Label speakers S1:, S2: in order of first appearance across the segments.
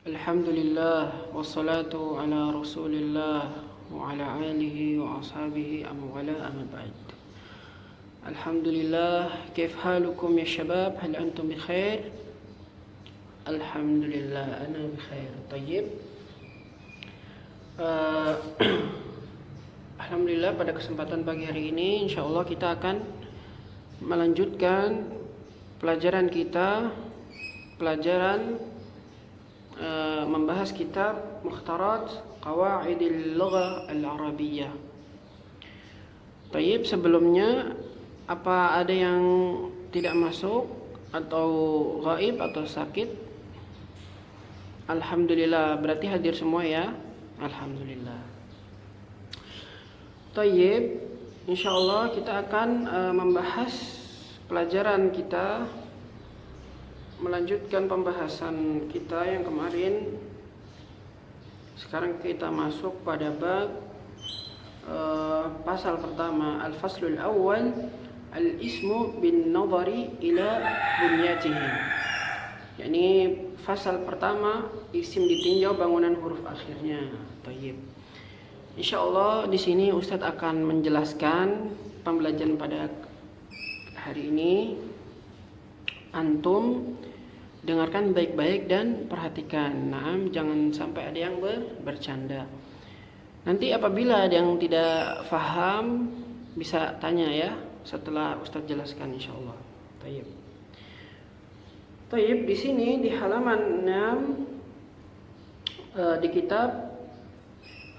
S1: Alhamdulillah wassalatu ala rasulillah wa ala alihi wa ashabihi amwala amma ba'd. Alhamdulillah, kif halukum ya syabab, hal antum bi khair? Alhamdulillah, ana bi khair. Tayyib. Alhamdulillah, pada kesempatan pagi hari ini insyaallah kita akan melanjutkan pelajaran kita, membahas kitab Mukhtarat Qawaidil Lughah Al-Arabiyyah. Tayyib, sebelumnya apa ada yang tidak masuk atau gaib atau sakit? Alhamdulillah, berarti hadir semua ya. Alhamdulillah. Tayyib, insyaallah kita akan membahas pelajaran kita, melanjutkan pembahasan kita yang kemarin. Sekarang kita masuk pada bab pasal pertama, al-faslul awal, al-ismu bin nadhari ila bunyatihi. Yani fasal pertama, isim ditinjau bangunan huruf akhirnya. Tayyib. Insyaallah di sini Ustadz akan menjelaskan pembelajaran pada hari ini. Antum dengarkan baik-baik dan perhatikan. Naam, jangan sampai ada yang bercanda. Nanti apabila ada yang tidak faham bisa tanya ya setelah Ustadz jelaskan insyaallah. Tayyib. Tayyib, di sini di halaman 6 di kitab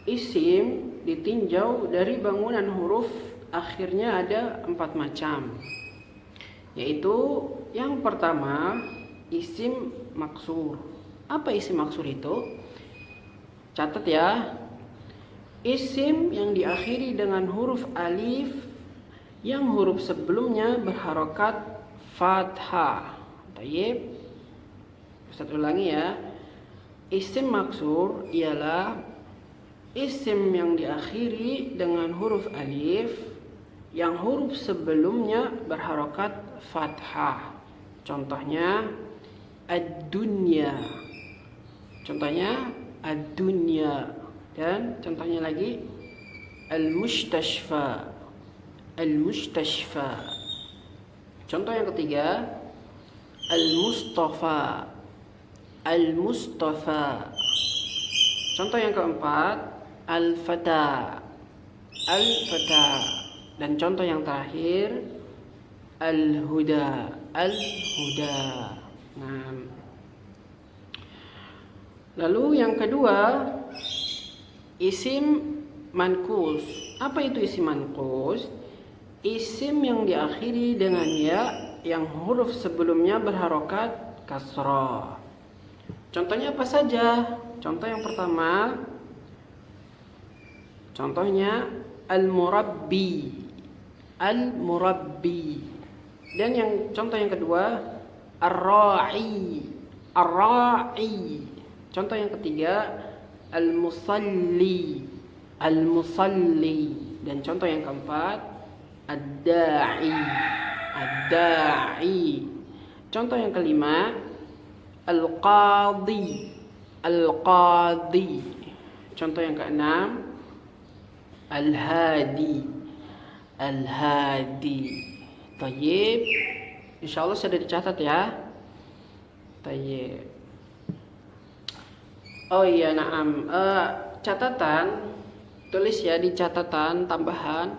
S1: isim ditinjau dari bangunan huruf akhirnya ada 4 macam. Yaitu yang pertama, isim maksur. Apa isim maksur itu? Catat ya. Isim yang diakhiri dengan huruf alif yang huruf sebelumnya berharokat fathah. Tayyib. Ustaz ulangi ya. Isim maksur ialah isim yang diakhiri dengan huruf alif yang huruf sebelumnya berharokat fathah. Contohnya ad-dunya. Contohnya ad-dunya. Dan contohnya lagi al-mustashfa. Al-mustashfa. Contoh yang ketiga al-mustafa. Al-mustafa. Contoh yang keempat al-fata. Al-fata. Dan contoh yang terakhir al-huda. Al-huda. Nah. Lalu yang kedua, isim manqus. Apa itu isim manqus? Isim yang diakhiri dengan ya yang huruf sebelumnya berharokat kasrah. Contohnya apa saja? Contoh yang pertama, contohnya al-murabbi. Al-murabbi. Dan yang contoh yang kedua ar-ra'i. Ar-ra'i. Contoh yang ketiga al-musalli. Al-musalli. Dan contoh yang keempat ad-da'i. Ad-da'i. Contoh yang kelima al-qadhi. Al-qadhi. Contoh yang keenam al-hadi. Al-hadi. Tayyib. Insyaallah sudah dicatat ya. Tayyib. Oh iya, naam. Catatan, tulis ya di catatan tambahan.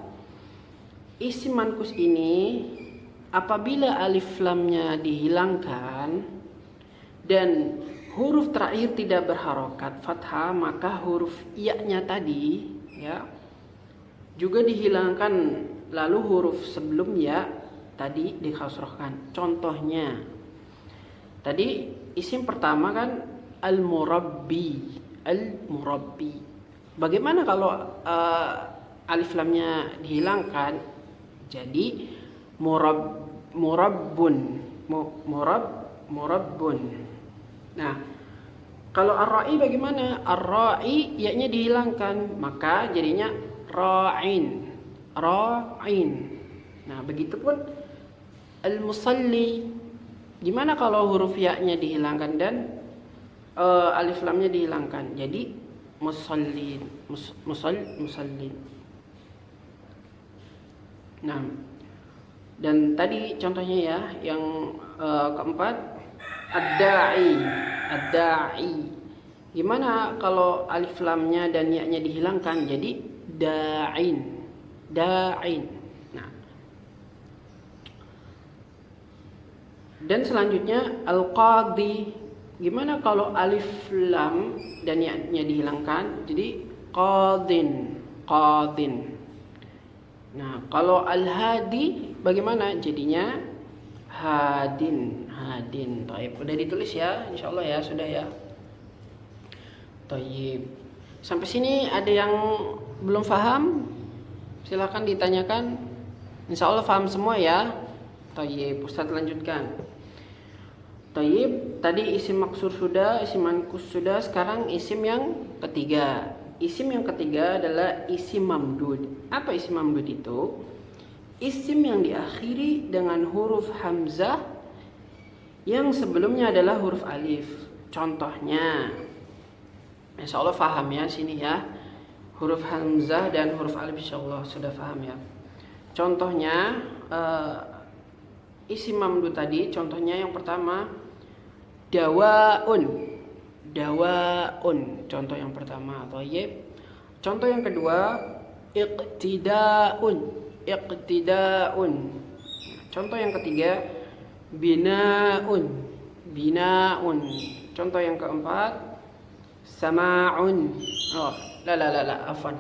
S1: Isim manqus ini apabila alif lamnya dihilangkan dan huruf terakhir tidak berharokat fathah, maka huruf iya-nya tadi ya juga dihilangkan, lalu huruf sebelum ya tadi dikasrohkan. Contohnya tadi isim pertama kan al-murabbi. Al-murabbi. Bagaimana kalau alif lamnya dihilangkan? Jadi murabbun. Murabbun. Nah, kalau ar-ra'i bagaimana? Ar-ra'i ya-nya dihilangkan, maka jadinya ra'in. Ra'in. Nah, begitupun al-musalli. Gimana kalau huruf ya-nya dihilangkan dan alif lamnya dihilangkan. Jadi musallin, musallin. Nah, dan tadi contohnya ya, yang keempat ad-da'i, ad-da'i. Gimana kalau alif lamnya dan ya-nya dihilangkan? Jadi da'in, da'in. Nah, dan selanjutnya al-qadhi. Gimana kalau alif lam dan ya-nya dihilangkan? Jadi qadin, qadin. Nah, kalau al-hadi bagaimana? Jadinya hadin, hadin. Taib. Udah ditulis ya, insyaallah ya, sudah ya. Taib. Sampai sini ada yang belum paham? Silakan ditanyakan. Insyaallah paham semua ya. Taib. Ustaz lanjutkan. Taib, tadi isim maksur sudah, isim mankus sudah, sekarang isim yang ketiga. Isim yang ketiga adalah isim mamdud. Apa isim mamdud itu? Isim yang diakhiri dengan huruf hamzah yang sebelumnya adalah huruf alif. Contohnya, insya Allah paham ya sini ya. Huruf hamzah dan huruf alif insya Allah sudah paham ya. Contohnya, isim mamdud tadi, contohnya yang pertama dawaun, dawaun, contoh yang pertama. Thayyib. Contoh yang kedua iqtidaun, iqtidaun. Contoh yang ketiga binaun, binaun. Contoh yang keempat sama'un. Oh, afwan.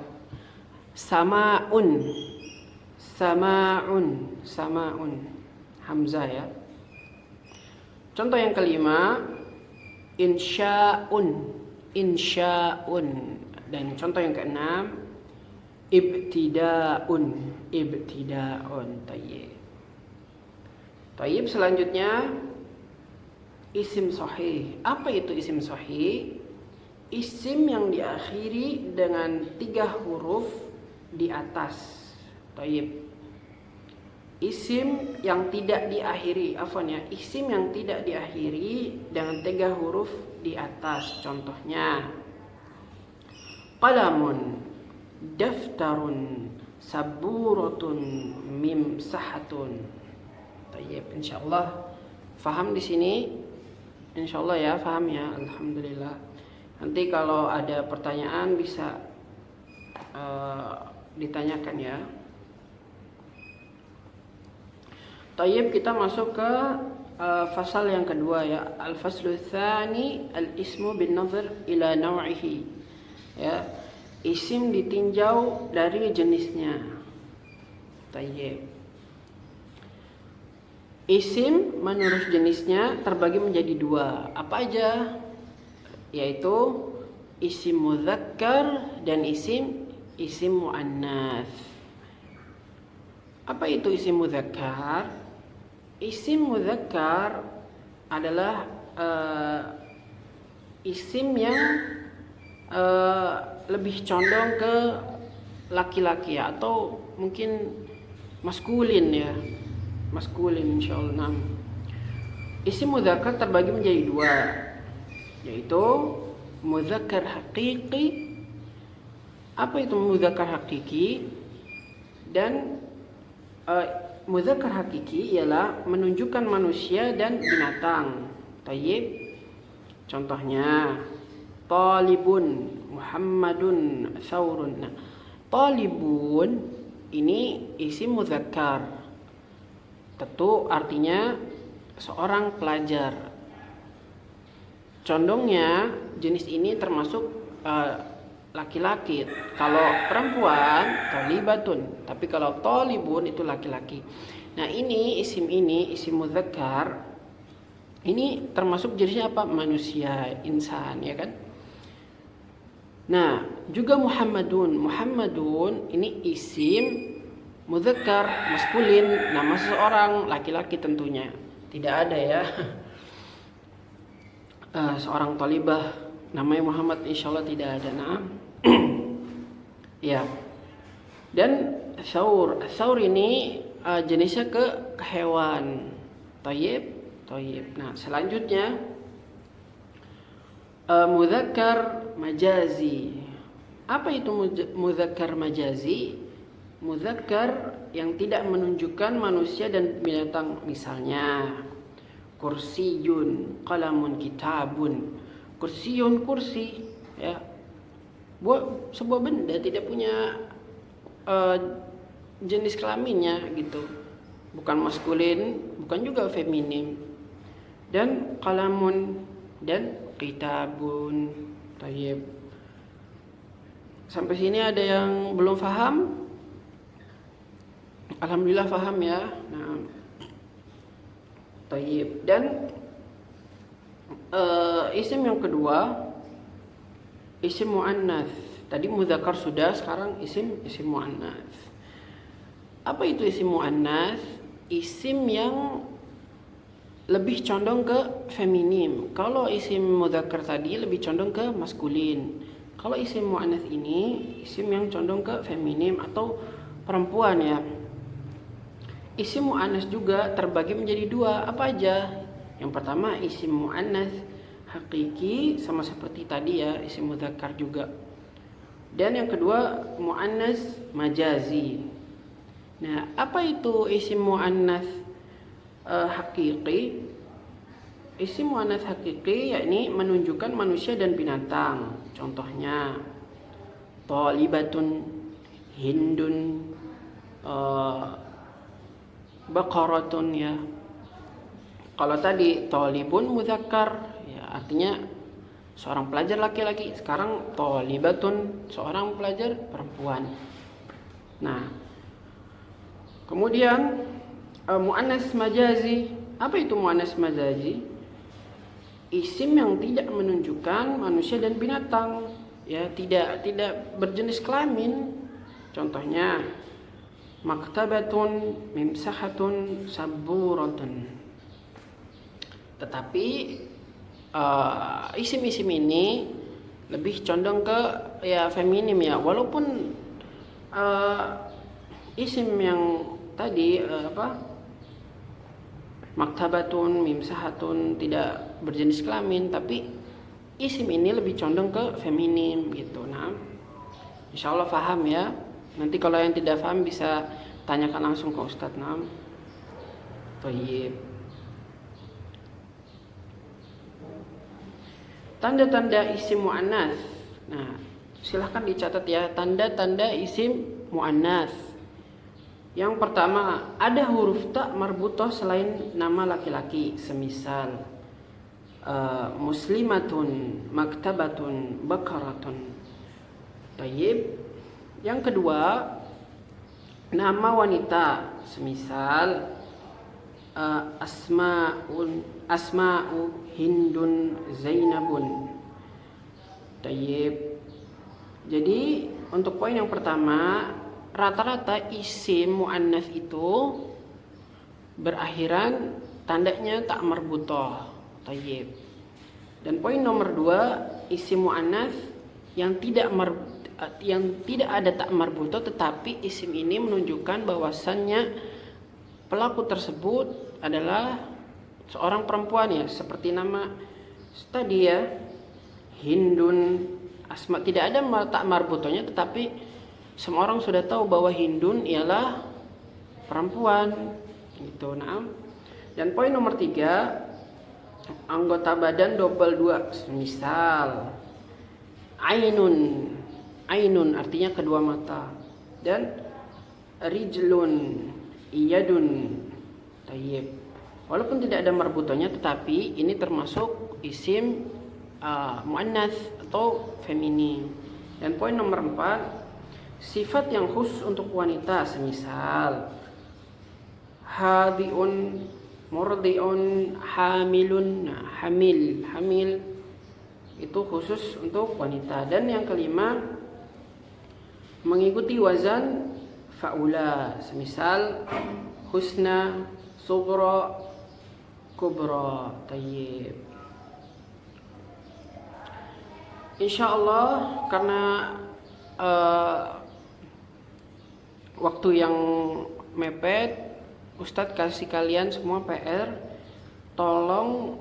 S1: Sama'un, sama'un, sama'un. Hamzah ya. Contoh yang kelima insya'un, insya'un. Dan contoh yang keenam ibtida'un, ibtida'un. Tayyib. Tayyib, selanjutnya isim sahih. Apa itu isim sahih? Isim yang diakhiri dengan 3 huruf di atas. Tayyib. Isim yang tidak diakhiri, afwan ya, isim yang tidak diakhiri dengan 3 huruf di atas. Contohnya qalamun, daftarun, saburatun, mimsahatun. Tayyib, insyaallah paham di sini? Insyaallah ya, paham ya. Alhamdulillah. Nanti kalau ada pertanyaan bisa ditanyakan ya. Tayyib, kita masuk ke fasal yang kedua ya. Al-faslu tsani al-ismu bin nazar ila naw'ihi. Ya. Isim ditinjau dari jenisnya. Tayyib. Isim menurut jenisnya terbagi menjadi 2. Apa aja? Yaitu isim mudzakkar dan isim muannats. Apa itu isim mudzakkar? Isim mudzakkar adalah isim yang lebih condong ke laki-laki ya, atau mungkin maskulin ya, maskulin insyaallah. Isim mudzakkar terbagi menjadi 2, yaitu mudzakkar haqiqi. Apa itu mudzakkar haqiqi? Dan mudzakkar hakiki ialah menunjukkan manusia dan binatang. Tayyib. Contohnya talibun, Muhammadun, Thawrun. Nah, talibun ini isim mudzakkar. Tentu artinya seorang pelajar. Condongnya jenis ini termasuk laki-laki. Kalau perempuan talibatun, tapi kalau talibun itu laki-laki. Nah, ini isim mudzakkar ini termasuk jenisnya apa? Manusia, insan ya kan. Nah, juga Muhammadun ini isim mudzakkar maskulin, nama seseorang laki-laki tentunya. Tidak ada ya seorang talibah namanya Muhammad, insyaallah tidak ada. Nah. Ya. Dan Thawr ini jenisnya ke hewan. Tayyib. Nah, selanjutnya Mudzakkar majazi. Apa itu mudzakkar majazi? Mudzakkar yang tidak menunjukkan manusia dan binatang, misalnya kursiyun, qalamun, kitabun. Kursiyun, kursi, ya, sebuah benda tidak punya jenis kelaminnya gitu, bukan maskulin, bukan juga feminim. Dan qalamun dan kitabun. Tayyib. Sampai sini ada yang belum paham? Alhamdulillah paham ya. Nah, tayyib. Dan isim yang kedua, isim muannats. Tadi mudzakkar sudah, sekarang isim muannats. Apa itu isim muannats? Isim yang lebih condong ke feminim. Kalau isim mudzakkar tadi lebih condong ke maskulin. Kalau isim muannats ini isim yang condong ke feminim atau perempuan ya. Isim muannats juga terbagi menjadi dua. Apa aja? Yang pertama isim muannats hakiki, sama seperti tadi ya, isim mudzakkar juga. Dan yang kedua muannats majazi. Nah, apa itu isim muannats hakiki? Isim muannats hakiki yakni menunjukkan manusia dan binatang. Contohnya thalibatun, hindun, baqaratun ya. Kalau tadi thalibun mudzakkar ya, artinya seorang pelajar laki-laki. Sekarang thalibatun, seorang pelajar perempuan. Nah, kemudian muannats majazi. Apa itu muannats majazi? Isim yang tidak menunjukkan manusia dan binatang, ya, tidak berjenis kelamin. Contohnya maktabatun, mimsahatun, saburatun. Tetapi isim-isim ini lebih condong ke ya feminim ya, walaupun isim yang tadi maktabatun, mimsahatun tidak berjenis kelamin, tapi isim ini lebih condong ke feminim gitu. Nah, insyaallah paham ya. Nanti kalau yang tidak paham bisa tanyakan langsung ke Ustadz. Nah, Thayyib. Tanda-tanda isim muannats. Nah, silahkan dicatat ya, tanda-tanda isim muannats. Yang pertama, ada huruf ta marbutah selain nama laki-laki, semisal muslimatun, maktabatun, bakaratun. Tayyib. Yang kedua, nama wanita, semisal asma'u, hindun, zainabun. Tayyib. Jadi untuk poin yang pertama, rata-rata isim muannats itu berakhiran tandanya tak marbutah. Tayyib. Dan poin nomor 2, isim muannats yang tidak ada tak marbutah, tetapi isim ini menunjukkan bahwasannya pelaku tersebut adalah seorang perempuan ya, seperti nama tadi ya, hindun, asma, tidak ada tak marbutahnya, tetapi semua orang sudah tahu bahwa hindun ialah perempuan gitu. Nah, dan poin nomor 3, anggota badan double 2, misal ainun artinya kedua mata, dan rijlun, iyadun. Tayyib. Walaupun tidak ada marbutahnya, tetapi ini termasuk isim muannats atau feminim. Dan poin nomor 4, sifat yang khusus untuk wanita, semisal hadiun, murdiun, hamilun. Nah, hamil itu khusus untuk wanita. Dan yang kelima, mengikuti wazan faula, semisal husna, sughra, kubra. Tayyib. Insyaallah karena waktu yang mepet, Ustadz kasih kalian semua PR, tolong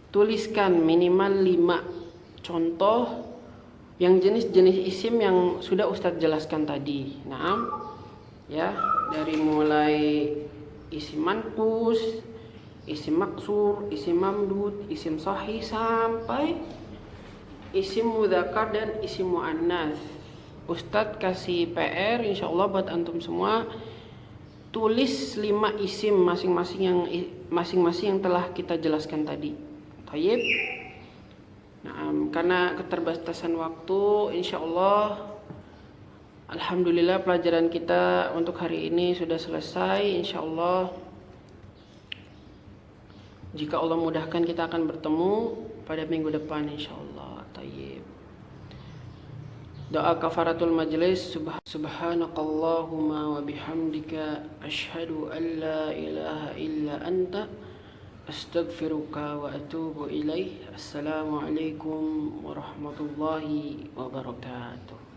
S1: tuliskan minimal contoh yang jenis-jenis isim yang sudah Ustadz jelaskan tadi. Naam, ya, dari mulai isim manqus, isim maksur, isim mamdud, isim sahih sampai isim mudzakkar dan isim muannats. Ustadz kasih PR insyaallah buat antum semua, tulis 5 isim masing-masing yang telah kita jelaskan tadi. Tayyib. Nah, karena keterbatasan waktu, insyaallah alhamdulillah pelajaran kita untuk hari ini sudah selesai. Insyaallah jika Allah mudahkan kita akan bertemu pada minggu depan insyaallah. Tayyib. Doa kafaratul majlis. Subhanakallahumma wa bihamdika asyhadu an la ilaha illa anta astaghfiruka wa atubu ilaih. Assalamualaikum warahmatullahi wabarakatuh.